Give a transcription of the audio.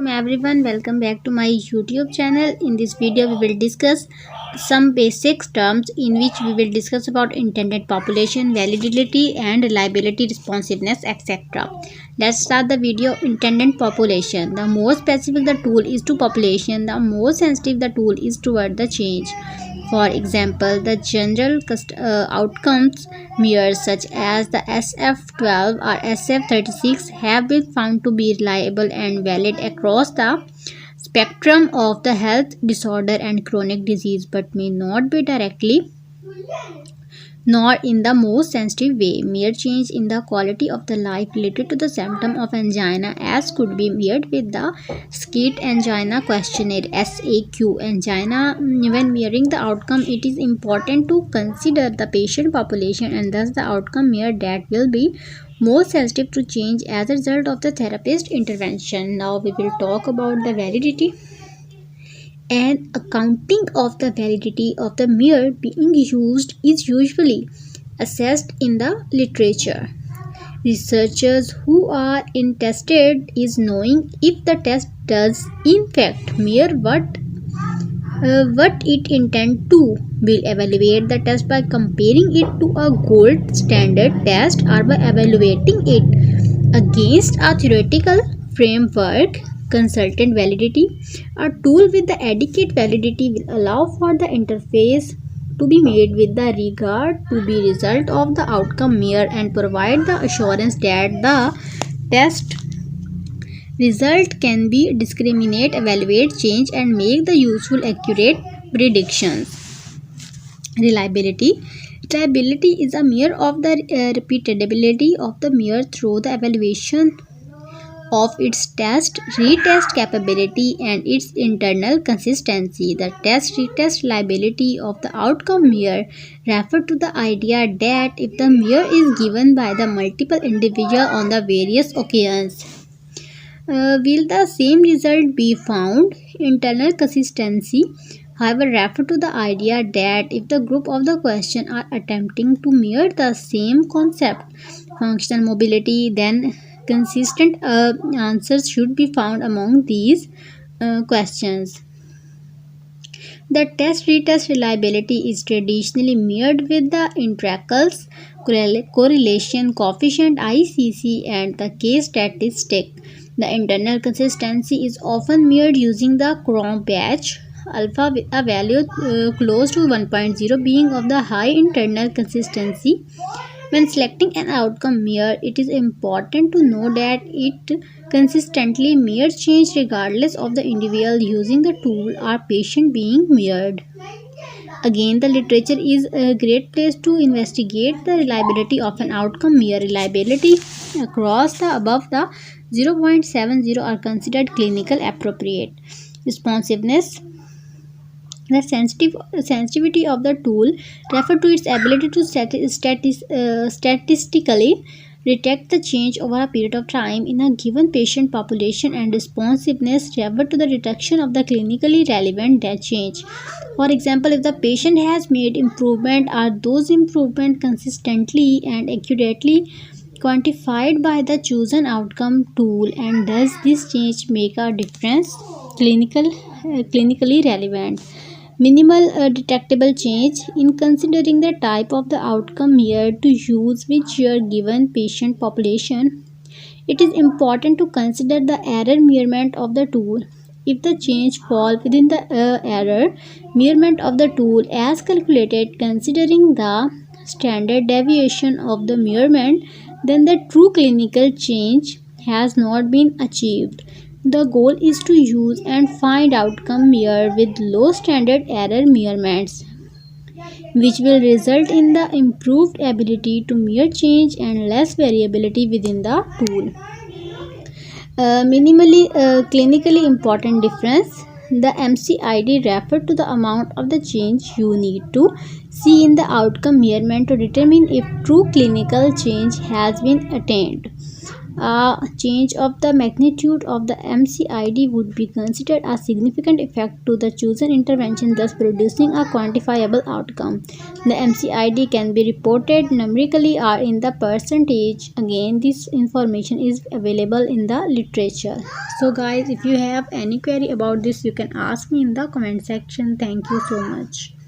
Everyone, welcome back to my YouTube channel. In this video we will discuss some basic terms in which we will discuss about intended population, validity and reliability, responsiveness, etc. Let's start the video. Intended population: the more specific the tool is to population, the more sensitive the tool is toward the change. For example, the general outcomes measures such as the SF12 or SF36 have been found to be reliable and valid across the spectrum of the health disorder and chronic disease, but may not be directly nor in the most sensitive way. Mere change in the quality of the life related to the symptom of angina, as could be measured with the SCIT angina questionnaire SAQ angina. When measuring the outcome, it is important to consider the patient population and thus the outcome measured that will be more sensitive to change as a result of the therapist intervention. Now we will talk about the validity. An accounting of the validity of the mirror being used is usually assessed in the literature. Researchers who are interested in knowing if the test does in fact mirror what it intends to will evaluate the test by comparing it to a gold standard test or by evaluating it against a theoretical framework. Consultant validity: a tool with the adequate validity will allow for the interface to be made with the regard to the result of the outcome measure and provide the assurance that the test result can be discriminate, evaluate, change and make the useful accurate predictions. Reliability. Reliability is a measure of the repeatability of the measure through the evaluation of its test retest capability and its internal consistency. The test retest reliability of the outcome measure refer to the idea that if the measure is given by the multiple individual on the various occasions, will the same result be found. Internal consistency, however, refer to the idea that if the group of the question are attempting to measure the same concept, functional mobility, then consistent answers should be found among these questions. The test retest reliability is traditionally measured with the intracles correlation coefficient ICC and the case statistic. The internal consistency is often measured using the Crom batch alpha, with a value close to 1.0 being of the high internal consistency. When selecting an outcome measure, it is important to know that it consistently measures change regardless of the individual using the tool or patient being measured. Again, the literature is a great place to investigate the reliability of an outcome measure. Reliability across the above the 0.70 are considered clinical appropriate. Responsiveness. The sensitivity of the tool refer to its ability to statistically detect the change over a period of time in a given patient population, and responsiveness refer to the detection of the clinically relevant change. For example, if the patient has made improvement, are those improvements consistently and accurately quantified by the chosen outcome tool, and does this change make a difference? Clinically relevant. Minimal detectable change. In considering the type of the outcome here to use with your given patient population, it is important to consider the error measurement of the tool. If the change fall within the error measurement of the tool as calculated considering the standard deviation of the measurement, then the true clinical change has not been achieved. The goal is to use and find outcome measure with low standard error measurements, which will result in the improved ability to measure change and less variability within the tool. Clinically important difference. The MCID refer to the amount of the change you need to see in the outcome measurement to determine if true clinical change has been attained. A change of the magnitude of the MCID would be considered a significant effect to the chosen intervention, thus producing a quantifiable outcome. The MCID can be reported numerically or in the percentage. Again, this information is available in the literature. So guys, if you have any query about this, you can ask me in the comment section. Thank you so much.